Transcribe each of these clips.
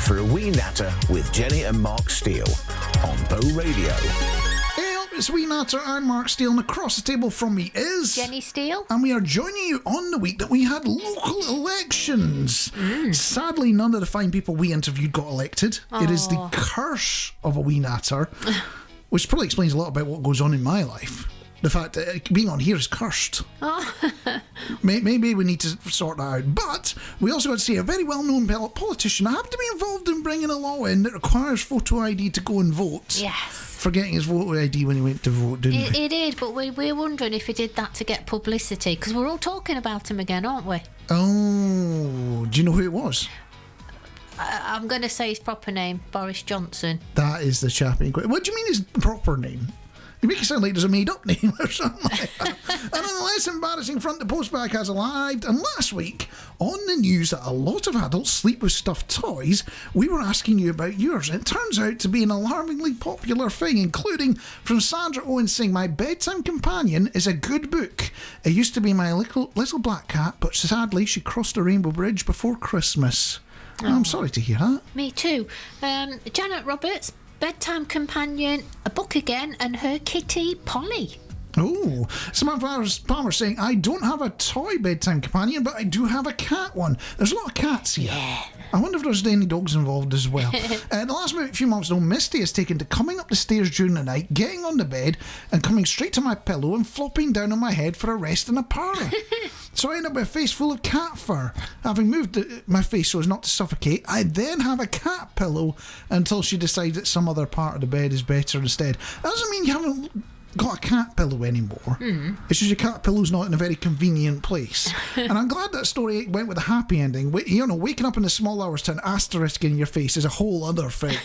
for a wee natter with Jenny and Mark Steele on Bow Radio. It's Wee Natter. I'm Mark Steele, and across the table from me is Jenny Steele, and we are joining you on the week that we had local elections. Sadly, none of the fine people we interviewed got elected. It is the curse of a Wee Natter, which probably explains a lot about what goes on in my life. The fact that being on here is cursed. Maybe we need to sort that out. But we also got to see a very well-known politician happen to be involved in bringing a law in that requires photo ID to go and vote. Yes. Forgetting his voter ID when he went to vote, didn't he? He did, but we're wondering if he did that to get publicity, because we're all talking about him again, aren't we? Oh, do you know who it was? I'm going to say his proper name, Boris Johnson. That is the chap in question. What do you mean his proper name? You make it sound like there's a made-up name or something like that. And on the less embarrassing front, the postbag has arrived. And last week, on the news that a lot of adults sleep with stuffed toys, we were asking you about yours. And it turns out to be an alarmingly popular thing, including from Sandra Owen saying, "My bedtime companion is a good book. It used to be my little black cat, but sadly she crossed the Rainbow Bridge before Christmas." I'm sorry to hear that. Me too. Janet Roberts, bedtime companion, a book again, and her kitty, Polly. Oh, Samantha Palmer saying, "I don't have a toy bedtime companion, but I do have a cat one." There's a lot of cats here. Yeah. I wonder if there's any dogs involved as well. The last few months, though, Misty has taken to coming up the stairs during the night, getting on the bed, and coming straight to my pillow and flopping down on my head for a rest in a parlour. So I end up with a face full of cat fur. Having moved my face so as not to suffocate, I then have a cat pillow until she decides that some other part of the bed is better instead. That doesn't mean you haven't got a cat pillow anymore. It's just your cat pillow's not in a very convenient place. And I'm glad that story went with a happy ending. Waking up in the small hours to an asterisk in your face is a whole other thing.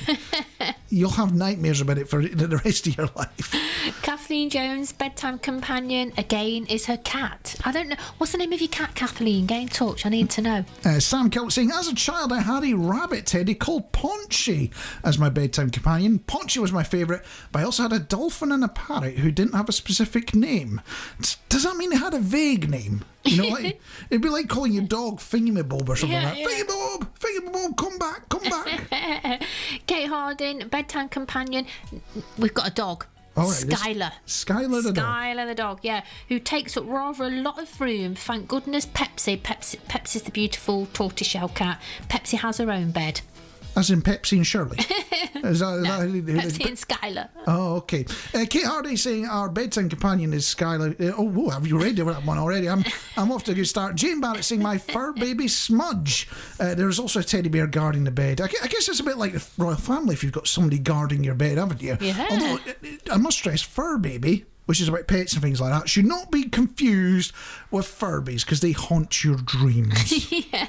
You'll have nightmares about it for the rest of your life. Kathleen Jones, bedtime companion, again, is her cat. I don't know. What's the name of your cat, Kathleen? Get in touch. I need to know. Sam Kelly saying, "As a child, I had a rabbit teddy called Paunchy as my bedtime companion. Paunchy was my favourite, but I also had a dolphin and a parrot who didn't have a specific name." Does that mean they had a vague name? Like it'd be like calling your dog Thingamabob or something like that. Thingamabob, come back. Kate Harding, bedtime companion. We've got a dog. All right, Skylar. Skylar the dog. Skylar the dog, yeah, who takes up rather a lot of room. Thank goodness Pepsi's the beautiful tortoiseshell cat. Pepsi has her own bed. As in Pepsi and Shirley? Pepsi and Skylar. Oh, okay. Kate Hardy saying our bedtime companion is Skylar. Have you read that one already? I'm off to a good start. Jane Barrett saying my fur baby Smudge. There's also a teddy bear guarding the bed. I guess it's a bit like the royal family if you've got somebody guarding your bed, haven't you? Yeah. Although, I must stress, fur baby, which is about pets and things like that, should not be confused with Furbies because they haunt your dreams. Yeah.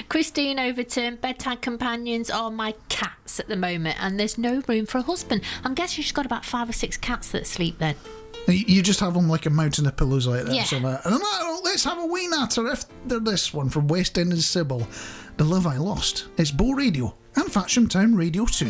Christine Overton, bedtime companions are my cats at the moment, and there's no room for a husband. I'm guessing she's got about 5 or 6 cats that sleep then. You just have them like a mountain of pillows like that. Yeah. And on that note, let's have a wee natter after this one from West End and Sybil. The Love I Lost. It's Bow Radio and Fatsham Town Radio 2.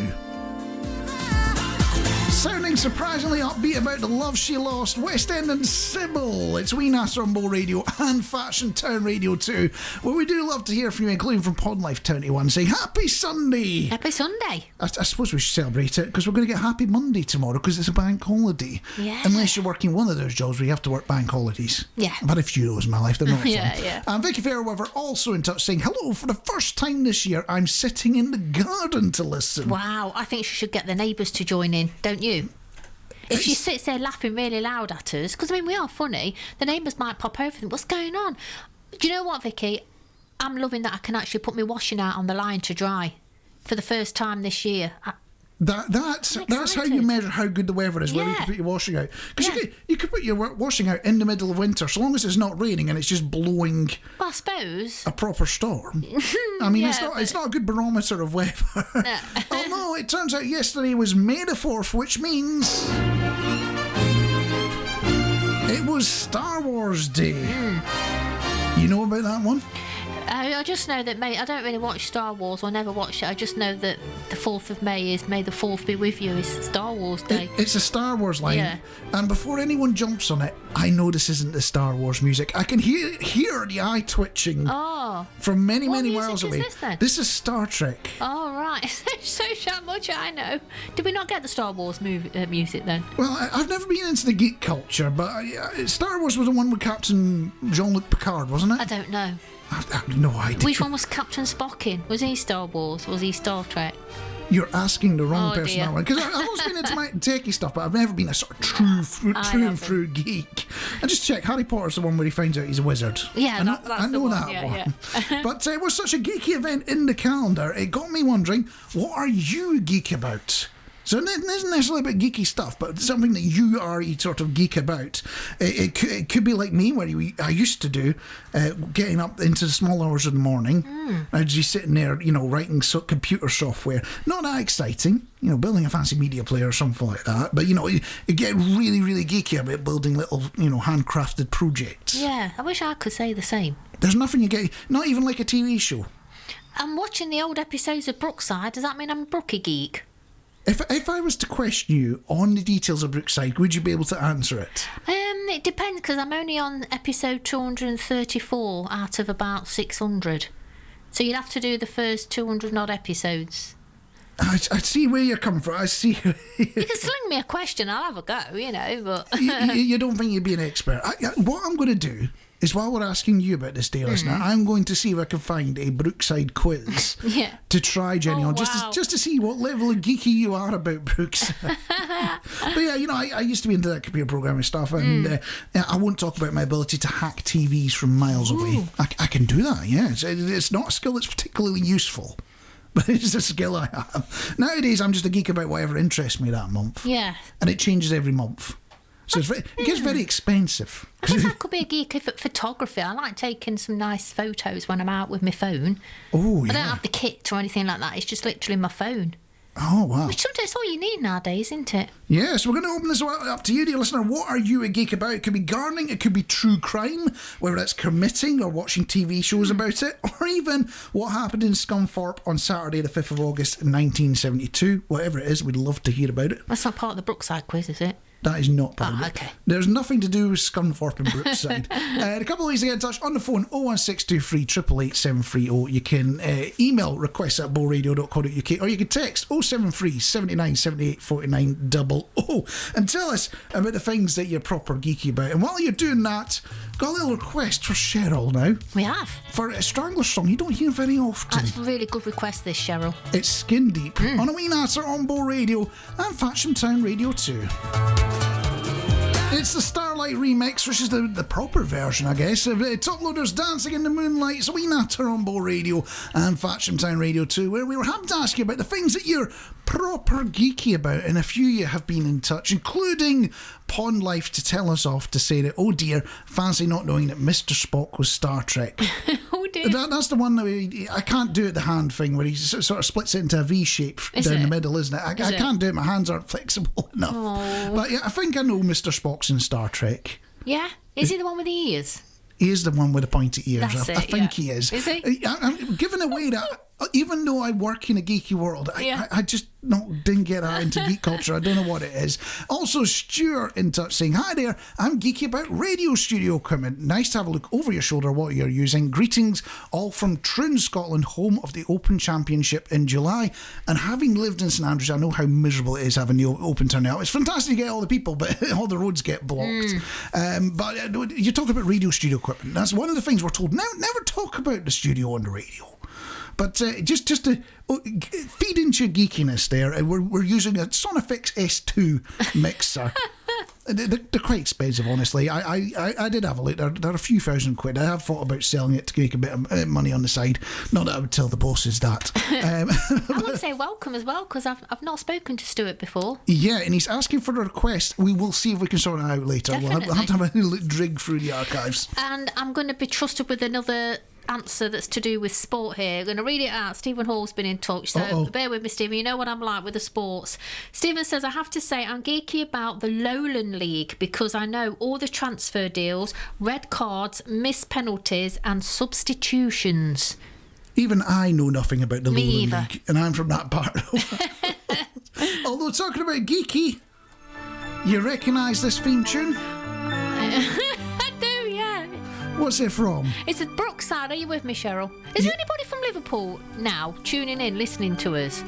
Sounding surprisingly upbeat about the love she lost, West End and Sybil. It's Wee Natter on Bow Radio and Fashion Town Radio 2. Well, we do love to hear from you, including from Podlife 21, saying Happy Sunday. Happy Sunday. I suppose we should celebrate it because we're going to get Happy Monday tomorrow because it's a bank holiday. Yeah. Unless you're working one of those jobs where you have to work bank holidays. Yeah. I've had a few of those in my life. They're not fun. Yeah. And Vicky Fairweather also in touch saying, "Hello, for the first time this year, I'm sitting in the garden to listen." Wow, I think she should get the neighbours to join in, don't you? If she sits there laughing really loud at us, because, we are funny, the neighbours might pop over and think, what's going on? Do you know what, Vicky? I'm loving that I can actually put my washing out on the line to dry for the first time this year. That's how you measure how good the weather is, whether you can put your washing out. Because you could put your washing out in the middle of winter, so long as it's not raining and it's just blowing. Well, I suppose a proper storm. I mean, it's not a good barometer of weather. No. Although it turns out yesterday was May the 4th, which means it was Star Wars Day. You know about that one? I just know that I don't really watch Star Wars, or never watched it. I just know that the 4th of May is May the 4th be with you, is Star Wars Day. It's a Star Wars line. Yeah. And before anyone jumps on it, I know this isn't the Star Wars music. I can hear the eye twitching from many, What many music miles is away. this then? This is Star Trek. Oh, right. So much I know. Did we not get the Star Wars music then? Well, I've never been into the geek culture, but Star Wars was the one with Captain Jean-Luc Picard, wasn't it? I don't know. I have no idea. Which one was Captain Spock in? Was he Star Wars? Was he Star Trek? You're asking the wrong Oh, person dear. that one. Because I've always been into my techie stuff, but I've never been a sort of true and through geek. And just check, Harry Potter's the one where he finds out he's a wizard. Yeah, that's that's I know the one. that Yeah, one. yeah. But it was such a geeky event in the calendar, it got me wondering, what are you geek about? So it isn't necessarily about geeky stuff, but something that you are sort of geek about. It could be like me, where I used to do, getting up into the small hours of the morning. I'd be sitting there, writing computer software. Not that exciting, building a fancy media player or something like that. But, you get really, really geeky about building little, handcrafted projects. Yeah, I wish I could say the same. There's nothing you get, not even like a TV show. I'm watching the old episodes of Brookside. Does that mean I'm a Brookie geek? If I was to question you on the details of Brookside, would you be able to answer it? It depends, because I'm only on episode 234 out of about 600. So you'd have to do the first 200 odd episodes. I see where you're coming from. I see. You can sling me a question, I'll have a go, but... you don't think you'd be an expert. What I'm going to do is, while we're asking you about this, dear listener, I'm going to see if I can find a Brookside quiz Yeah. to try Jenny on, wow. just to see what level of geeky you are about Brookside. But yeah, I used to be into that computer programming stuff, and I won't talk about my ability to hack TVs from miles away. I can do that, yeah. It's not a skill that's particularly useful, but it's a skill I have. Nowadays, I'm just a geek about whatever interests me that month. Yeah. And it changes every month. So it gets very expensive. I guess I could be a geek at photography. I like taking some nice photos when I'm out with my phone. Oh, yeah. I don't have the kit or anything like that. It's just literally my phone. Oh, wow. Which sometimes is all you need nowadays, isn't it? Yes, we're going to open this up to you, dear listener. What are you a geek about? It could be gardening, it could be true crime, whether that's committing or watching TV shows about it, or even what happened in Scunthorpe on Saturday the 5th of August 1972. Whatever it is, we'd love to hear about it. That's not part of the Brookside quiz, is it? That is not part of it. Okay. There's nothing to do with Scunthorpe and Brookside. A couple of ways to get in touch. On the phone, 01623 888 730. You can email requests at bowradio.co.uk, or you can text 073 79 78 49 00 and tell us about the things that you're proper geeky about. And while you're doing that, got a little request for Cheryl now. We have. For a Strangler song you don't hear very often. That's a really good request, this, Cheryl. It's Skin Deep on a wee natter on Bow Radio and Fatcham Town Radio 2. It's the Starlight remix, which is the proper version, I guess, of Top Loaders Dancing in the Moonlight. It's a wee natter on Bow Radio and Fatcham Town Radio 2, where we were having to ask you about the things that you're proper geeky about, and a few you have been in touch, including Pond Life, to tell us off to say that, oh dear, fancy not knowing that Mr. Spock was Star Trek. Oh dear. That's the one that I can't do it, the hand thing, where he sort of splits it into a V shape down the middle, isn't it? I can't do it, my hands aren't flexible enough. Oh. But yeah, I think I know Mr. Spock's in Star Trek. Yeah? Is he the one with the ears? He is the one with the pointy ears. That's I it, think yeah. he is. Is he? I'm giving away that, even though I work in a geeky world, I just didn't get that into geek culture. I don't know what it is. Also, Stuart in touch saying, hi there, I'm geeky about radio studio equipment. Nice to have a look over your shoulder what you're using. Greetings all from Troon, Scotland, home of the Open Championship in July. And having lived in St Andrews, I know how miserable it is having the Open turn out. It's fantastic to get all the people, but all the roads get blocked. But you talk about radio studio equipment. That's one of the things we're told. Never talk about the studio on the radio. But just to feed into your geekiness there, we're using a Sonifix S2 mixer. They're quite expensive, honestly. I did have a look. They're a few £1,000. I have thought about selling it to make a bit of money on the side. Not that I would tell the bosses that. I want to say welcome as well, because I've not spoken to Stuart before. Yeah, and he's asking for a request. We will see if we can sort it out later. Definitely. We'll have to have a little dig through the archives. And I'm going to be trusted with another answer that's to do with sport here. I'm going to read it out. Stephen Hall's been in touch, so bear with me, Stephen. You know what I'm like with the sports. Stephen says, I have to say I'm geeky about the Lowland League because I know all the transfer deals, red cards, missed penalties and substitutions. Even I know nothing about the Me Lowland either. League, and I'm from that part of the world. Although, talking about geeky, you recognise this theme tune? I do, yeah. What's it from? It's a Brookside. Are you with me, Cheryl? Is there anybody from Liverpool now tuning in, listening to us?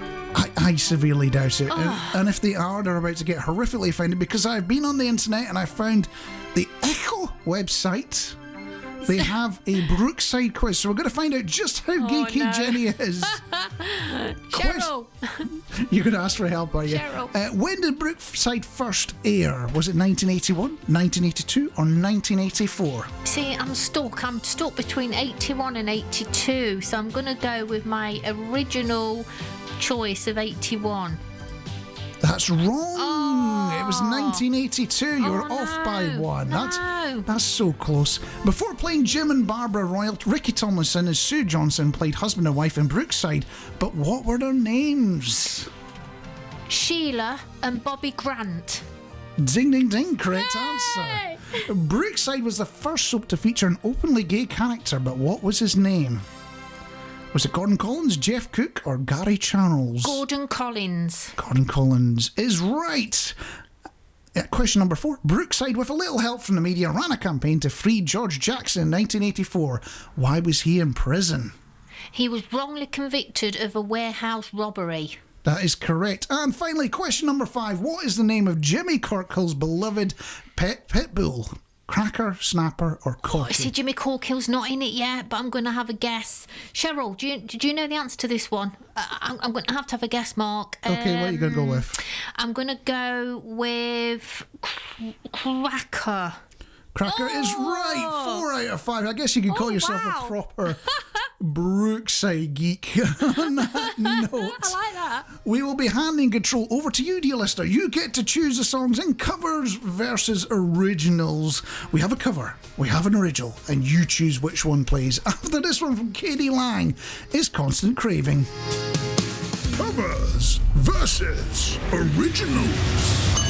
I severely doubt it. And if they are, they're about to get horrifically offended because I've been on the internet and I found the Echo website. They have a Brookside quiz, so we're going to find out just how geeky Jenny is. Cheryl! You're going to ask for help, are you? Cheryl. When did Brookside first air? Was it 1981, 1982 or 1984? See, I'm stuck between 81 and 82, so I'm going to go with my original choice of 81. That's wrong. It was 1982. You were off by one. That's so close. Before playing Jim and Barbara Royal, Ricky Tomlinson and Sue Johnson played husband and wife in Brookside. But what were their names? Sheila and Bobby Grant. Ding, ding, ding. Correct answer. Brookside was the first soap to feature an openly gay character, but what was his name? Was it Gordon Collins, Jeff Cook, or Gary Charles? Gordon Collins. Gordon Collins is right. Question number 4. Brookside, with a little help from the media, ran a campaign to free George Jackson in 1984. Why was he in prison? He was wrongly convicted of a warehouse robbery. That is correct. And finally, question number 5. What is the name of Jimmy Corkill's beloved pet bull? Cracker, Snapper, or Corky? See, Jimmy Corkill's not in it yet, but I'm going to have a guess. Cheryl, do you know the answer to this one? I'm going to have a guess, Mark. Okay, what are you going to go with? I'm going to go with Cracker. Cracker is right. 4 out of 5. I guess you could call yourself a proper Brookside geek on that note. I like that. We will be handing control over to you, dear listener. You get to choose the songs in covers versus originals. We have a cover, we have an original, and you choose which one plays. After this one from Katie Lang is Constant Craving. Covers versus originals.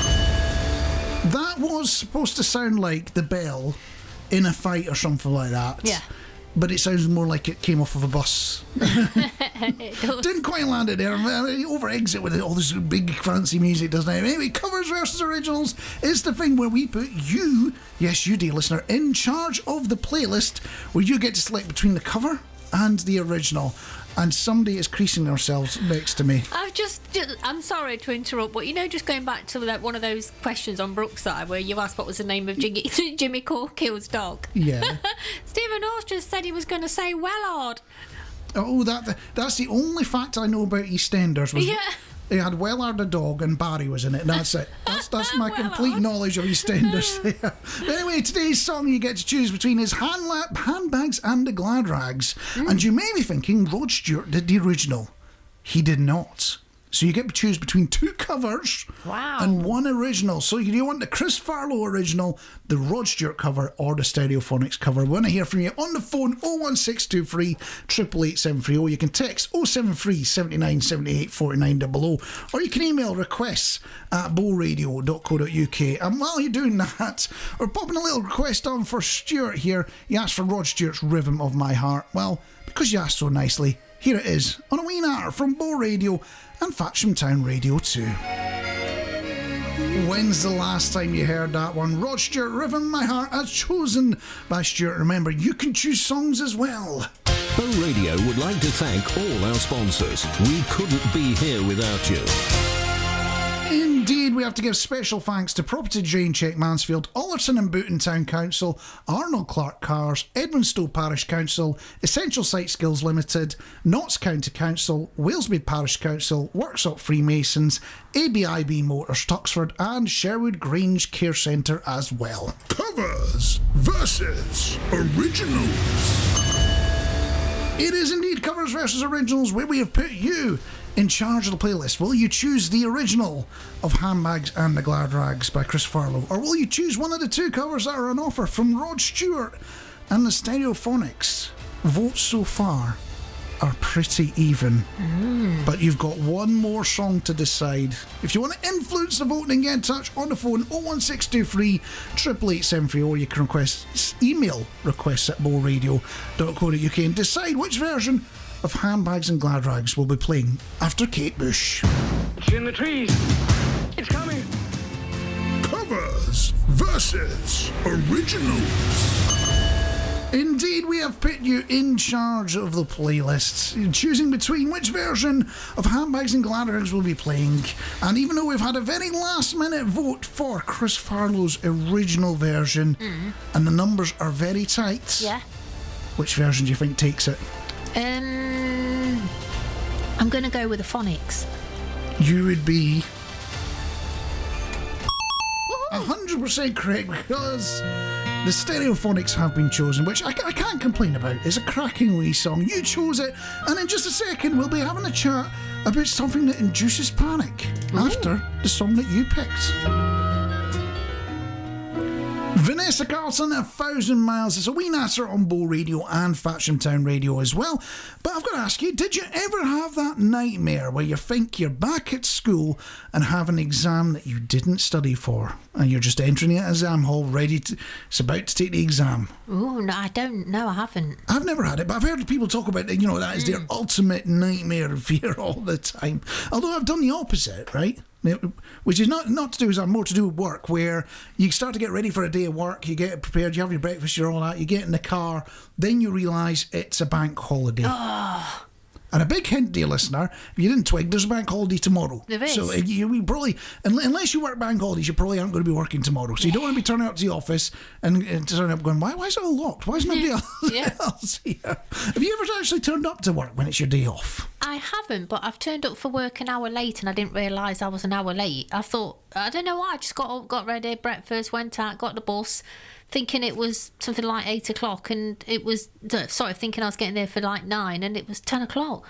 That was supposed to sound like the bell in a fight or something like that. Yeah. But it sounds more like it came off of a bus. It does. Didn't quite land it there. It over eggs it with all this big fancy music, doesn't it? Anyway, covers versus originals is the thing where we put you, yes, you dear listener, in charge of the playlist, where you get to select between the cover and the original. And somebody is creasing themselves next to me. I'm sorry to interrupt, but just going back to one of those questions on Brookside where you asked what was the name of Jimmy Corkill's dog. Yeah. Stephen Orr just said he was going to say Wellard. Oh, that's the only fact I know about EastEnders. Was He had Wellard the dog and Barry was in it. That's it. That's my complete knowledge of EastEnders there. But anyway, today's song you get to choose between is Handbags and the Glad Rags. And you may be thinking Rod Stewart did the original. He did not. So you get to choose between 2 covers and 1 original. So do you want the Chris Farlow original, the Rod Stewart cover, or the Stereophonics cover? We want to hear from you on the phone 01623 888 730. You can text 073 79 78 49 00, or you can email requests at bowradio.co.uk. And while you're doing that, we're popping a little request on for Stewart here. He asked for Rod Stewart's Rhythm of My Heart. Well, because you asked so nicely, here it is on a wee natter from Bow Radio and Fatcham Town Radio 2. When's the last time you heard that one? Rod Stewart, Rhythm My Heart, as chosen by Stewart. Remember, you can choose songs as well. Bow Radio would like to thank all our sponsors. We couldn't be here without you. Indeed, we have to give special thanks to Property Drain Check Mansfield, Allerton and Booton Town Council, Arnold Clark Cars, Edmonstowe Parish Council, Essential Site Skills Limited, Notts County Council, Walesmead Parish Council, Workshop Freemasons, ABIB Motors Tuxford, and Sherwood Grange Care Centre as well. Covers versus originals. It is indeed Covers versus Originals, where we have put you in charge of the playlist. Will you choose the original of Handbags and the Glad Rags by Chris Farlow, or will you choose one of the 2 covers that are on offer from Rod Stewart and the Stereophonics? Votes so far are pretty even, but you've got one more song to decide. If you want to influence the voting, get in touch on the phone 01623 888 730, or you can email requests at bowradio.co.uk and decide which version of Handbags and Glad Rags will be playing after Kate Bush. It's in the trees. It's coming. Covers versus originals. Indeed, we have put you in charge of the playlists, choosing between which version of Handbags and Gladders we'll be playing. And even though we've had a very last-minute vote for Chris Farlow's original version, and the numbers are very tight, Yeah. which version do you think takes it? I'm going to go with the phonics. You would be 100% correct, because the Stereophonics have been chosen, which I can't complain about. It's a cracking wee song. You chose it, and in just a second we'll be having a chat about something that induces panic after the song that you picked. Vanessa Carlson, 1,000 Miles. It's a wee natter on Bow Radio and Fatcham Town Radio as well. But I've got to ask you, did you ever have that nightmare where you think you're back at school and have an exam that you didn't study for, and you're just entering the exam hall it's about to take the exam? Oh, no, I don't know. I haven't. I've never had it, but I've heard people talk about it, that is their ultimate nightmare and fear all the time. Although I've done the opposite, right? Which is not to do with more to do with work, where you start to get ready for a day of work, you get prepared, you have your breakfast, you're all that, you get in the car, then you realise it's a bank holiday. And a big hint, dear listener, if you didn't twig, there's a bank holiday tomorrow. There is. So we probably, unless you work bank holidays, you probably aren't going to be working tomorrow. So you don't want to be turning up to the office and turning up going, why is it all locked? Why is nobody else here? Have you ever actually turned up to work when it's your day off? I haven't, but I've turned up for work an hour late and I didn't realise I was an hour late. I thought, I don't know why, I just got up, got ready, breakfast, went out, got the bus, thinking it was something like 8 o'clock, and it was, thinking I was getting there for like 9, and it was 10 o'clock.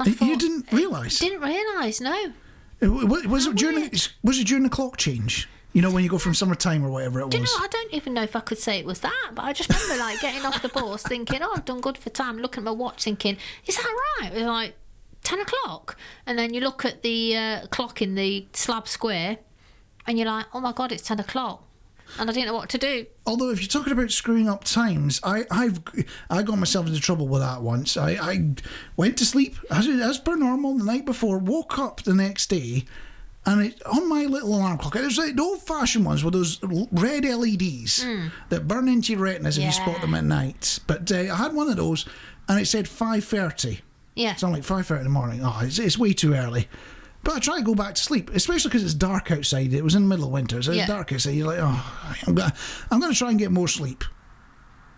You didn't realise? Didn't realise, no. Was it during the clock change? When you go from summertime or whatever it was. Do you know, I don't even know if I could say it was that, but I just remember getting off the bus thinking, I've done good for time, looking at my watch thinking, is that right? It was like 10 o'clock. And then you look at the clock in the slab square and you're like, oh my God, it's 10 o'clock. And I didn't know what to do. Although, if you're talking about screwing up times, I got myself into trouble with that once. I went to sleep as per normal the night before, woke up the next day, and on my little alarm clock, it was like the old-fashioned ones with those red LEDs that burn into your retinas if you spot them at night. But I had one of those, and it said 5:30. Yeah. So I'm like, 5:30 in the morning. Oh, it's way too early. But I try to go back to sleep, especially because it's dark outside. It was in the middle of winter, so it's dark outside. You're like, I'm going to try and get more sleep.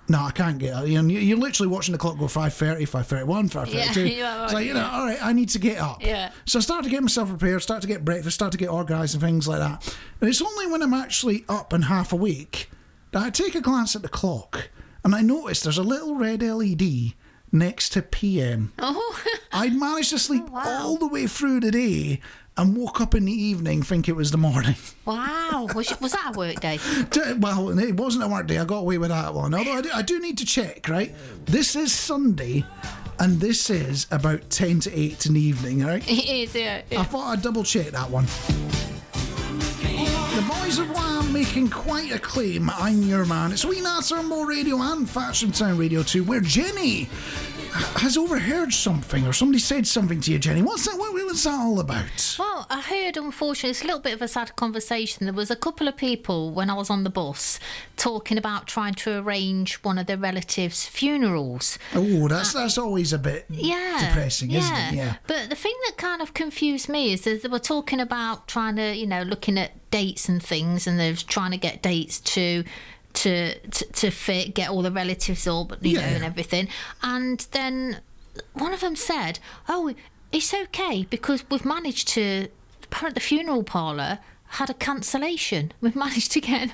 No, I can't get out. You're literally watching the clock go 5:30, 5:31, 5:32. Yeah, it's like, all right, I need to get up. Yeah. So I start to get myself prepared, start to get breakfast, start to get organised and things like that. But it's only when I'm actually up and half awake that I take a glance at the clock and I notice there's a little red LED next to PM. Oh. I'd managed to sleep all the way through the day and woke up in the evening think it was the morning. Wow. Was that a work day? Well, it wasn't a work day. I got away with that one. Although I do need to check, right? This is Sunday, and this is about 10 to 8 in the evening, right? It is, yeah. I thought I'd double check that one. The boys of Wham making quite a claim. I'm your man. It's Wee Nats on More Radio and Fatcham Town Radio 2, where Jenny has overheard something, or somebody said something to you, Jenny. What's that all about? Well, I heard, unfortunately, it's a little bit of a sad conversation. There was a couple of people when I was on the bus talking about trying to arrange one of their relatives' funerals. Oh, that's always a bit depressing, isn't it? Yeah. But the thing that kind of confused me is that they were talking about trying to, looking at dates and things, and they're trying to get dates to fit, get all the relatives up, and everything. And then one of them said, "Oh, it's okay because we've managed to." Apparently, the funeral parlour had a cancellation. We've managed to get.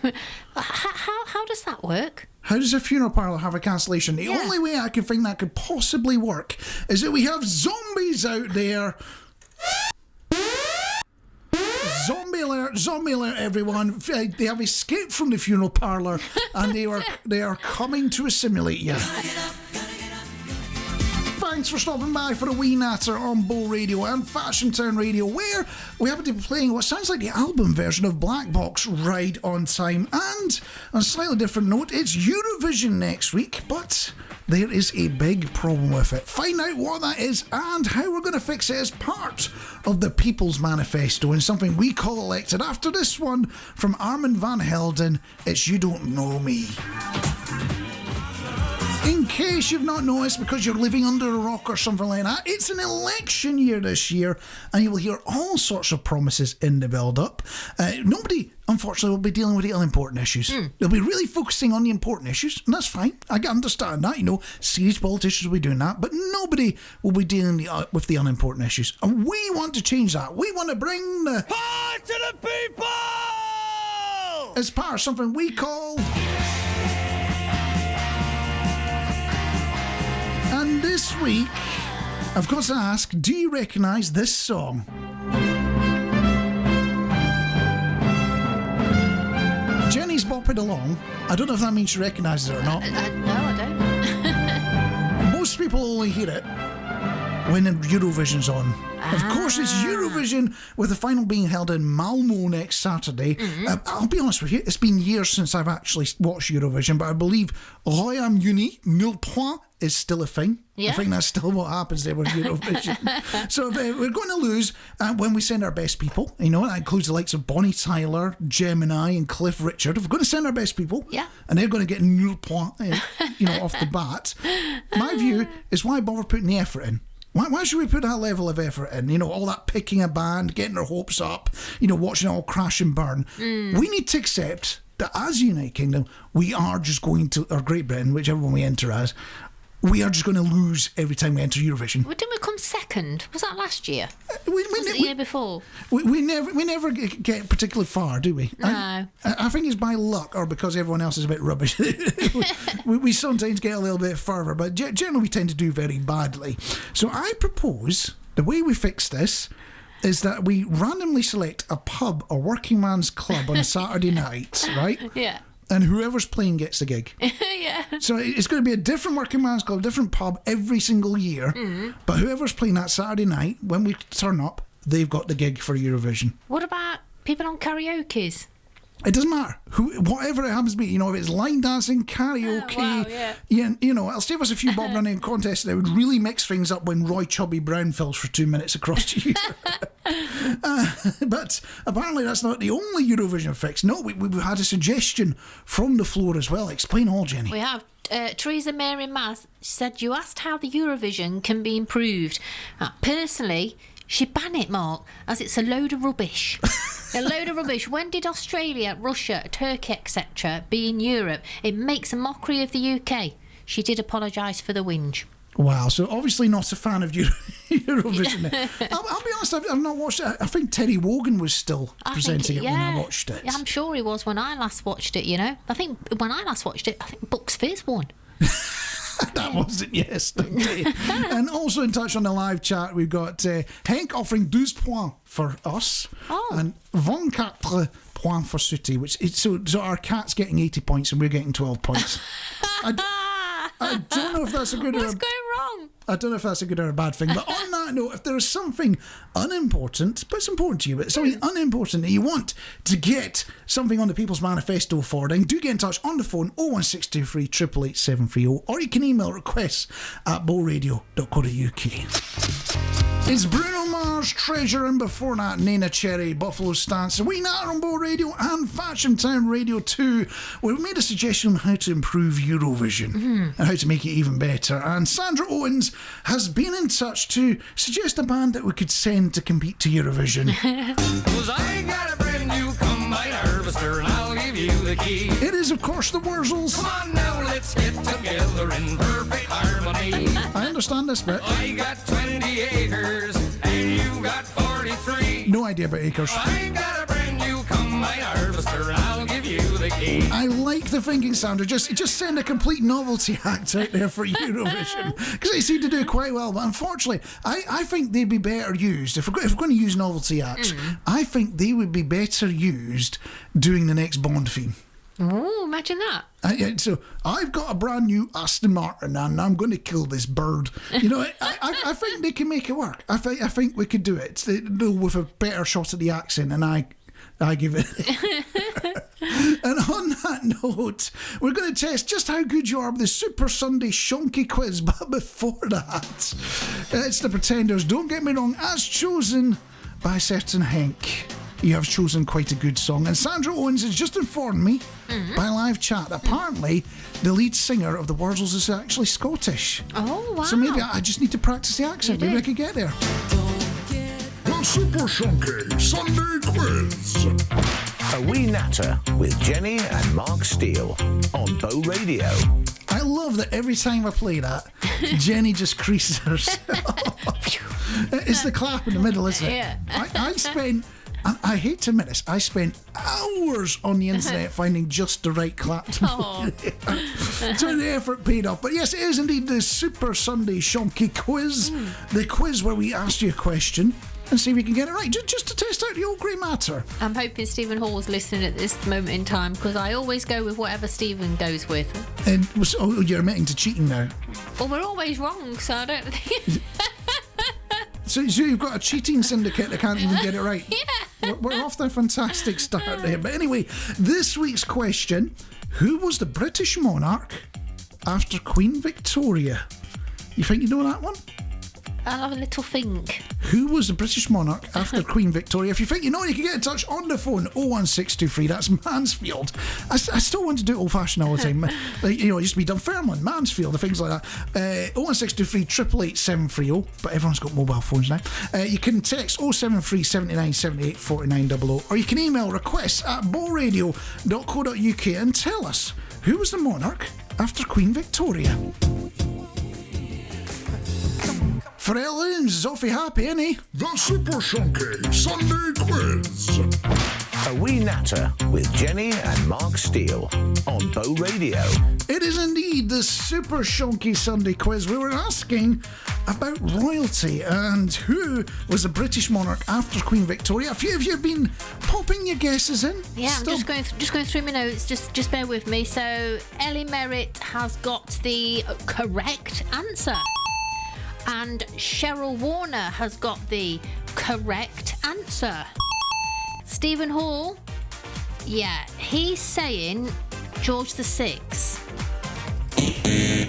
How does that work? How does a funeral parlour have a cancellation? The only way I can think that could possibly work is that we have zombies out there. Zombie alert, everyone. They have escaped from the funeral parlour and they are coming to assimilate you. Thanks for stopping by for a wee natter on Bow Radio and Fatcham Town Radio, where we happen to be playing what sounds like the album version of Black Box right on time. And on a slightly different note, it's Eurovision next week, but there is a big problem with it. Find out what that is and how we're going to fix it as part of the People's Manifesto and something we call elected after this one from Armin van Helden. It's You Don't Know Me. case you've not noticed because you're living under a rock or something like that, it's an election year this year, and you will hear all sorts of promises in the build-up. Nobody, unfortunately, will be dealing with the unimportant issues. They'll be really focusing on the important issues, and that's fine. I can understand that. Serious politicians will be doing that, but nobody will be dealing with the unimportant issues. And we want to change that. We want to bring the power to the people! As part of something we call... And this week, I've got to ask, do you recognise this song? Jenny's bopping along. I don't know if that means she recognises it or not. No, I don't. Most people only hear it when Eurovision's on. Of course, it's Eurovision, with the final being held in Malmo next Saturday. I'll be honest with you, it's been years since I've actually watched Eurovision, but I believe Royaume-Uni, null point, is still a thing. Yeah. I think that's still what happens there with Eurovision. So we're going to lose when we send our best people. That includes the likes of Bonnie Tyler, Gemini and Cliff Richard. We're going to send our best people. Yeah. And they're going to get null point, off the bat. My view is, why bother putting the effort in? Why should we put that level of effort in? All that picking a band, getting our hopes up, watching it all crash and burn. We need to accept that as United Kingdom, we are just going to, or Great Britain, whichever one we enter as, we are just going to lose every time we enter Eurovision. Well, didn't we come second? Was that last year? Was it the year before? We never get particularly far, do we? No. I think it's by luck, or because everyone else is a bit rubbish. we sometimes get a little bit further, but generally we tend to do very badly. So I propose the way we fix this is that we randomly select a pub or working man's club on a Saturday night, right? Yeah. And whoever's playing gets the gig. Yeah. So it's going to be a different working man's club, different pub every single year. But whoever's playing that Saturday night, when we turn up, they've got the gig for Eurovision. What about people on karaoke's? It doesn't matter. Whatever it happens to be, if it's line dancing, karaoke, Oh, wow, yeah. it'll save us a few bob running contests that would really mix things up when Roy Chubby Brown fills for 2 minutes across to you. But apparently that's not the only Eurovision fix. No, we've had a suggestion from the floor as well. Explain all, Jenny. We have. Theresa Mary Mass said, you asked how the Eurovision can be improved. Personally, she'd ban it, Mark, as it's a load of rubbish. A load of rubbish. When did Australia, Russia, Turkey, etc. be in Europe? It makes a mockery of the UK. She did apologise for the whinge. Wow, so obviously not a fan of Eurovision. I'll be honest, I've not watched it. I think Terry Wogan was still presenting it when I watched it. Yeah, I'm sure he was when I last watched it, I think when I last watched it, I think Bucks Fizz won. That wasn't yesterday. And also in touch on the live chat, we've got Henk offering 12 points for us. Oh. And 24 points for Suti, which is, so our cat's getting 80 points and we're getting 12 points. I don't know if that's a good What's going wrong? I don't know if that's a good or a bad thing, but on that note, if there is something unimportant, but it's important to you, but something unimportant that you want to get something on the People's Manifesto forwarding, do get in touch on the phone 01623 888 730, or you can email requests at bowradio.co.uk. It's Bruno Mars, Treasure, and before that, Nena Cherry, Buffalo Stance, We Not on Bow Radio, and Fashion Town Radio 2. We've made a suggestion on how to improve Eurovision and how to make it even better. And Sandra Owens has been in touch to suggest a band that we could send to compete to Eurovision. 'Cause I got a brand new combine harvester and I'll give you the key. It is, of course, the Wurzels. Come on now, let's get together in perfect harmony. I understand this bit. I got 20 acres and you got 43. No idea about acres. I got a brand new combine harvester and I'll give you the key. I like the thinking, Sandra. Just send a complete novelty act out there for Eurovision, because they seem to do quite well. But unfortunately, I think they'd be better used, if we're going to use novelty acts, I think they would be better used doing the next Bond theme. Oh, imagine that. So I've got a brand new Aston Martin and I'm going to kill this bird. I think they can make it work. I think we could do it with a better shot at the accent, and I give it. And on that note, we're going to test just how good you are with the Super Sunday Shonky Quiz. But before that, it's the Pretenders. Don't get me wrong, as chosen by certain Henk. you have chosen quite a good song. And Sandra Owens has just informed me by live chat that apparently the lead singer of the Wurzels is actually Scottish. Oh, wow. So maybe I just need to practice the accent. Maybe I could get there. The Super Shonky Sunday Quiz. A wee natter with Jenny and Mark Steele on Bow Radio. I love that every time I play that, Jenny just creases herself. It's the clap in the middle, isn't it? Yeah. I spent, I hate to admit this, I spent hours on the internet finding just the right clap to play. So the effort paid off. But yes, it is indeed the Super Sunday Shonky Quiz. The quiz where we ask you a question and see if we can get it right, just to test out the old grey matter. I'm hoping Stephen Hall's listening at this moment in time, because I always go with whatever Stephen goes with. And you're admitting to cheating now. Well, we're always wrong, so I don't think... So you've got a cheating syndicate that can't even get it right. Yeah. We're off to a fantastic start there. But anyway, this week's question: who was the British monarch after Queen Victoria? You think you know that one? I'll have a little think. Who was the British monarch after Queen Victoria? If you think you know, you can get in touch on the phone 01623. That's Mansfield. I still want to do it old-fashioned all the time. Like, it used to be Dunfermline, Mansfield, and things like that. 01623 888 730. But everyone's got mobile phones now. You can text 073 79 78 49 00, or you can email requests at bowradio.co.uk and tell us who was the monarch after Queen Victoria. Pharrell Williams is awfully happy, isn't he? The Super Shonky Sunday Quiz. A wee natter with Jenny and Mark Steele on Bow Radio. It is indeed the Super Shonky Sunday Quiz. We were asking about royalty and who was the British monarch after Queen Victoria. A few of you have been popping your guesses in. Yeah, I'm just going through my notes. Just bear with me. So Ellie Merritt has got the correct answer. And Cheryl Warner has got the correct answer. Stephen Hall, yeah, he's saying George VI.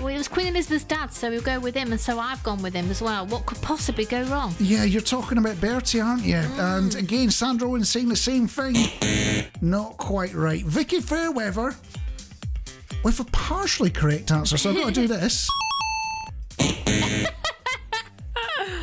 Well, it was Queen Elizabeth's dad, so we'll go with him, and so I've gone with him as well. What could possibly go wrong? Yeah, you're talking about Bertie, aren't you? And again, Sandra Owen's saying the same thing. Not quite right. Vicky Fairweather with a partially correct answer, so I've got to do this.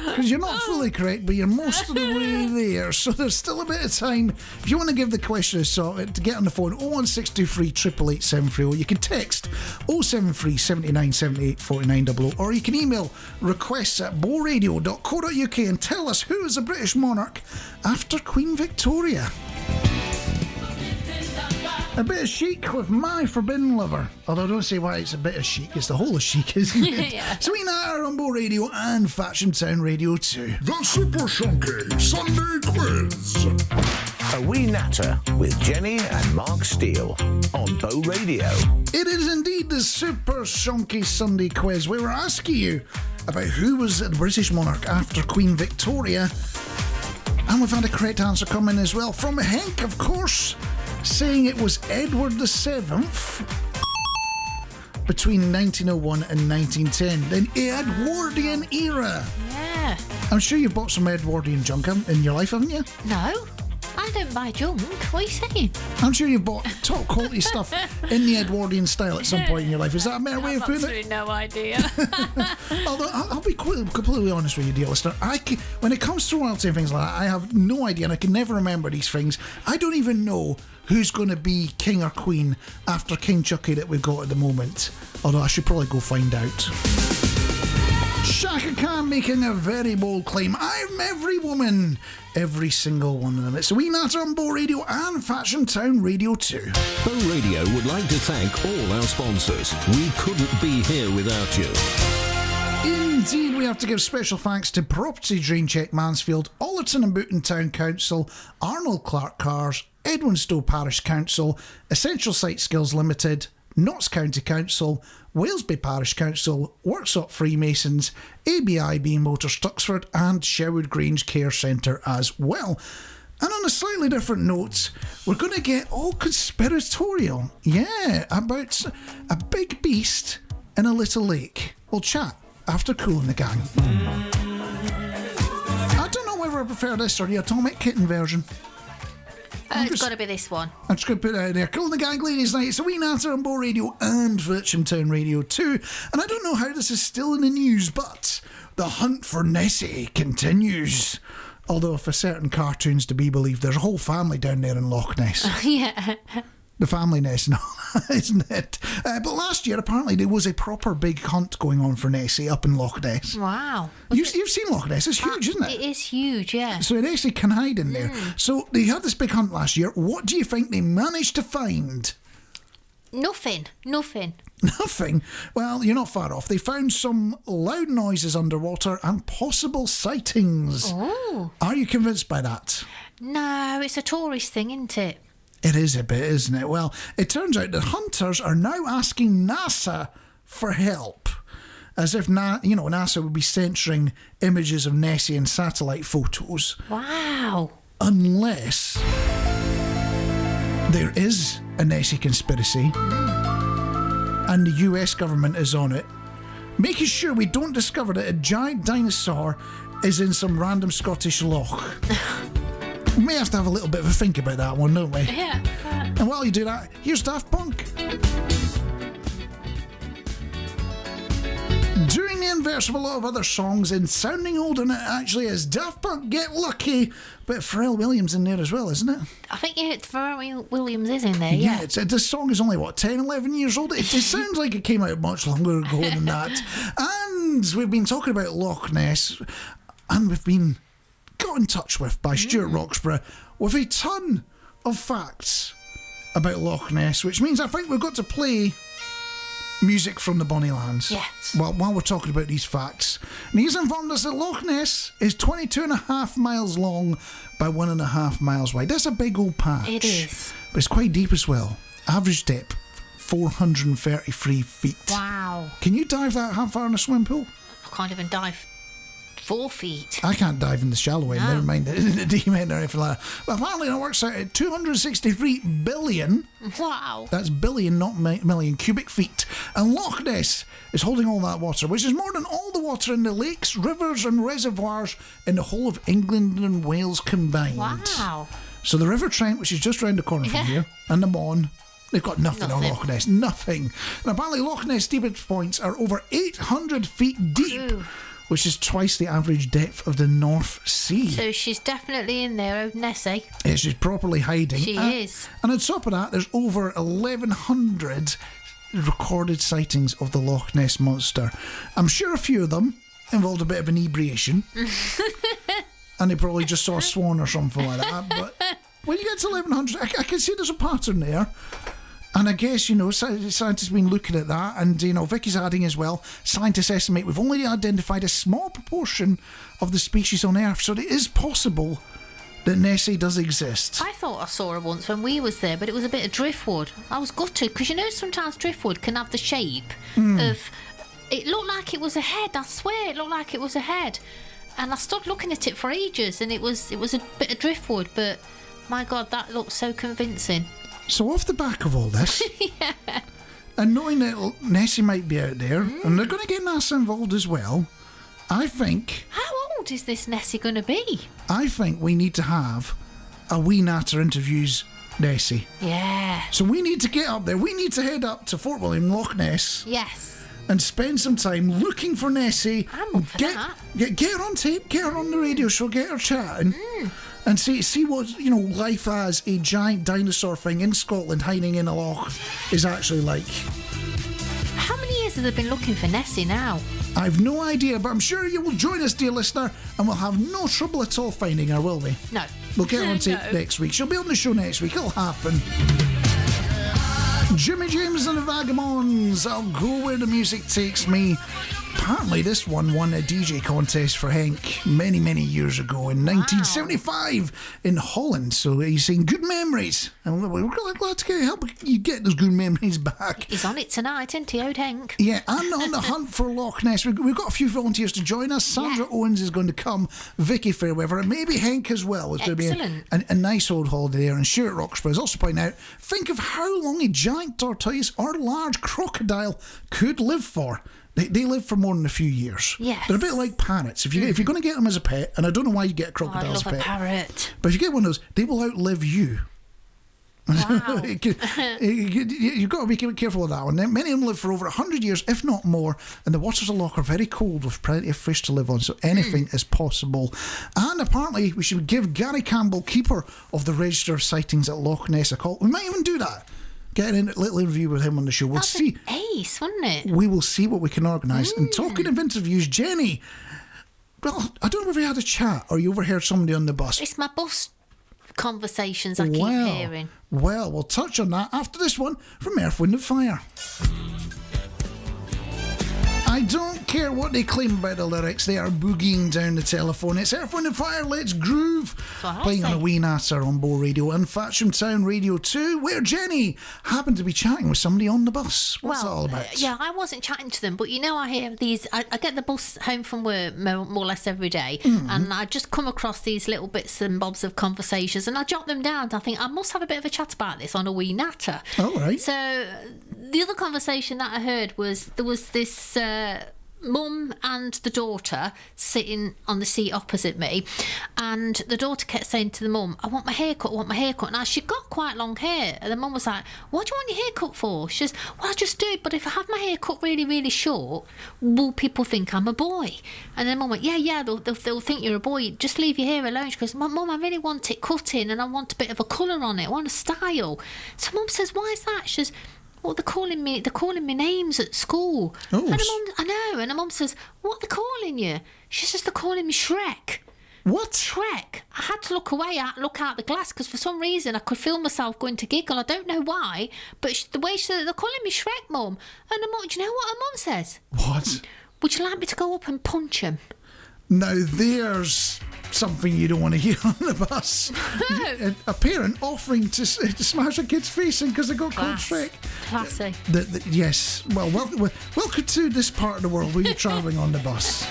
Because you're not fully correct, but you're most of the way there. So there's still a bit of time. If you want to give the question a shot, to get on the phone, 01623 888 730. You can text 073 79 78 49 00, or you can email requests at bowradio.co.uk and tell us who is the British monarch after Queen Victoria. A bit of chic with My Forbidden Lover. Although don't say why it's a bit of chic, it's the whole of chic, isn't it? Yeah. So we now are on Bow Radio and Fashion Town Radio 2. The Super Shonky Sunday Quiz. A wee natter with Jenny and Mark Steele on Bow Radio. It is indeed the Super Shonky Sunday Quiz. We were asking you about who was the British monarch after Queen Victoria. And we've had a correct answer come in as well from Henk, of course, saying it was Edward VII between 1901 and 1910. The Edwardian era. Yeah. I'm sure you've bought some Edwardian junk in your life, haven't you? No, I don't buy junk. What are you saying? I'm sure you've bought top quality stuff in the Edwardian style at some point in your life. Is that a better way of putting it? Absolutely no idea. Although I'll be completely honest with you, dear listener. When it comes to royalty and things like that, I have no idea, and I can never remember these things. I don't even know who's going to be king or queen after King Chucky that we've got at the moment. Although I should probably go find out. Shaka Khan making a very bold claim. I'm every woman. Every single one of them. It's a wee natter on Bow Radio and Fashion Town Radio 2. Bow Radio would like to thank all our sponsors. We couldn't be here without you. Indeed, we have to give special thanks to Property Drain Check Mansfield, Ollerton and Booton Town Council, Arnold Clark Cars, Edwinstowe Parish Council, Essential Site Skills Limited, Notts County Council, Walesby Parish Council, Worksop Freemasons, ABIB Motors Tuxford and Sherwood Grange Care Centre as well. And on a slightly different note, we're going to get all conspiratorial. Yeah, about a big beast in a little lake. We'll chat after Cool and the Gang. I don't know whether I prefer this or the Atomic Kitten version. It's got to be this one. I'm just going to put it out there. Cool in the Gang Ladies Night. It's a wee natter on Bow Radio and Vircham Town Radio 2. And I don't know how this is still in the news, but the hunt for Nessie continues. Although if a certain cartoon's to be believed, there's a whole family down there in Loch Ness. Yeah. The family Ness, no, isn't it? But last year, apparently, there was a proper big hunt going on for Nessie up in Loch Ness. Wow. You've seen Loch Ness. It's huge, isn't it? It is huge, yeah. So it actually can hide in there. So they had this big hunt last year. What do you think they managed to find? Nothing. Nothing? Well, you're not far off. They found some loud noises underwater and possible sightings. Oh. Are you convinced by that? No, it's a tourist thing, isn't it? It is a bit, isn't it? Well, it turns out that hunters are now asking NASA for help. As if NASA would be censoring images of Nessie in satellite photos. Wow. Unless there is a Nessie conspiracy and the US government is on it, making sure we don't discover that a giant dinosaur is in some random Scottish loch. We may have to have a little bit of a think about that one, don't we? Yeah. And while you do that, here's Daft Punk. Doing the inverse of a lot of other songs and sounding older than it actually is. Daft Punk, Get Lucky. But Pharrell Williams in there as well, isn't it? I think Pharrell Williams is in there, yeah. This song is only, 10, 11 years old? It sounds like it came out much longer ago than that. And we've been talking about Loch Ness, and we've been got in touch with by Stuart Roxburgh with a ton of facts about Loch Ness, which means I think we've got to play music from the Bonnie Lands. Yes. Well, while we're talking about these facts, and he's informed us that Loch Ness is 22.5 miles long by 1.5 miles wide. That's a big old patch. It is. But it's quite deep as well. Average depth, 433 feet. Wow. Can you dive that far in a swimming pool? I can't even dive 4 feet. I can't dive in the shallow end, never mind the deep end or anything like that. But apparently it works out at 263 billion. Wow. That's billion, not million, cubic feet. And Loch Ness is holding all that water, which is more than all the water in the lakes, rivers and reservoirs in the whole of England and Wales combined. Wow. So the River Trent, which is just round the corner from here, and the Mon, they've got nothing on Loch Ness. Nothing. And apparently Loch Ness deepest points are over 800 feet deep. Ooh. Which is twice the average depth of the North Sea. So she's definitely in there, oh Nessie. Yeah, she's properly hiding. She is. And on top of that, there's over 1,100 recorded sightings of the Loch Ness Monster. I'm sure a few of them involved a bit of inebriation. And they probably just saw a swan or something like that. But when you get to 1,100, I can see there's a pattern there. And I guess, scientists have been looking at that, and, Vicky's adding as well, scientists estimate we've only identified a small proportion of the species on Earth, so it is possible that Nessie does exist. I thought I saw her once when we was there, but it was a bit of driftwood. I was gutted, because sometimes driftwood can have the shape of... It looked like it was a head, I swear, it looked like it was a head. And I stood looking at it for ages, and it was a bit of driftwood, but, my God, that looked so convincing. So off the back of all this, and knowing that Nessie might be out there, and they're going to get NASA involved as well, I think... How old is this Nessie going to be? I think we need to have a wee natter interviews Nessie. Yeah. So we need to get up there. We need to head up to Fort William, Loch Ness. Yes. And spend some time looking for Nessie. I'm up for that. Get her on tape, get her on the radio show, get her chatting. And see what, life as a giant dinosaur thing in Scotland hiding in a loch is actually like. How many years have they been looking for Nessie now? I've no idea, but I'm sure you will join us, dear listener, and we'll have no trouble at all finding her, will we? No. We'll get her on tape next week. She'll be on the show next week. It'll happen. Jimmy James and the Vagabonds. I'll go where the music takes me. Apparently this one won a DJ contest for Henk many, many years ago in 1975 in Holland. So he's saying good memories. And we're really glad to help you get those good memories back. He's on it tonight, isn't he, old Henk? Yeah, and on the hunt for Loch Ness. We've got a few volunteers to join us. Sandra Owens is going to come, Vicky Fairweather, and maybe Henk as well. It's going to be a nice old holiday there. And Stuart Roxburgh is also pointing out, think of how long a giant tortoise or large crocodile could live for. They live for more than a few years. Yes. They're a bit like parrots. If you're going to get them as a pet, and I don't know why you get a crocodile as a pet. I love a parrot. But if you get one of those, they will outlive you. Wow. You've got to be careful with that one. Many of them live for over 100 years, if not more, and the waters of Loch are very cold with plenty of fish to live on, so anything is possible. And apparently we should give Gary Campbell, keeper of the Register of Sightings at Loch Ness, a call. We might even do that. Get a little interview with him on the show. We'll see. Ace, wouldn't it? We will see what we can organise. And talking of interviews, Jenny, well, I don't know if you had a chat or you overheard somebody on the bus. It's my bus conversations I keep hearing. Well, we'll touch on that after this one from Earth, Wind and Fire. I don't care what they claim about the lyrics, they are boogieing down the telephone. It's Earth, Wind and Fire, let's groove. Playing on a wee natter on Bow Radio and Fatcham Town Radio 2, where Jenny happened to be chatting with somebody on the bus. What's that all about? Yeah, I wasn't chatting to them, but you know, I hear these. I get the bus home from work more or less every day, and I just come across these little bits and bobs of conversations, and I jot them down. I think I must have a bit of a chat about this on a wee natter. All right. So the other conversation that I heard was there was this mum and the daughter sitting on the seat opposite me, and the daughter kept saying to the mum, I want my hair cut, I want my hair cut. Now, she'd got quite long hair, and the mum was like, what do you want your hair cut for? She says, well, I just do it, but if I have my hair cut really, really short, will people think I'm a boy? And then mum went, yeah, they'll think you're a boy, just leave your hair alone. She goes, mum, I really want it cutting, and I want a bit of a colour on it, I want a style. So mum says, why is that? She says, well, they're calling me names at school. Oh, and I know. And her mum says, what are they calling you? She says, they're calling me Shrek. What? Shrek. I had to look out the glass, because for some reason I could feel myself going to giggle. I don't know why, but the way she said, they're calling me Shrek, mum. And her mum, do you know what her mum says? What? Would you like me to go up and punch him? Now there's something you don't want to hear on the bus. A parent offering to smash a kid's face in because they got called Shrek. Classy. Yes. Well, welcome to this part of the world where you're travelling on the bus.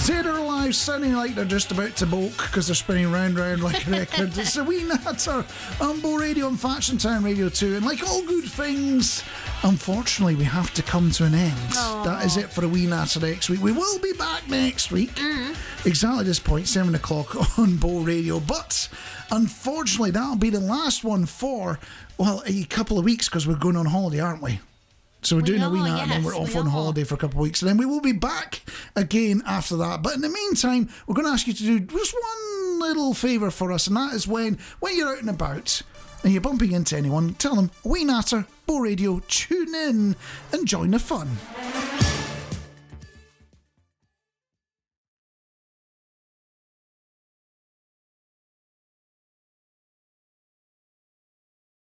Dead or alive, sounding like they're just about to bulk because they're spinning round like a record. It's a wee natter on Bow Radio and Fatcham Town Radio 2. And like all good things, unfortunately, we have to come to an end. Aww. That is it for a wee natter next week. We will be back next week, exactly this point, 7 o'clock on Bow Radio. But unfortunately, that'll be the last one for, well, a couple of weeks because we're going on holiday, aren't we? So we're doing a wee night and then we're off on holiday for a couple of weeks. And then we will be back again after that. But in the meantime, we're going to ask you to do just one little favour for us. And that is when you're out and about and you're bumping into anyone, tell them, wee natter, Bow Radio, tune in and join the fun.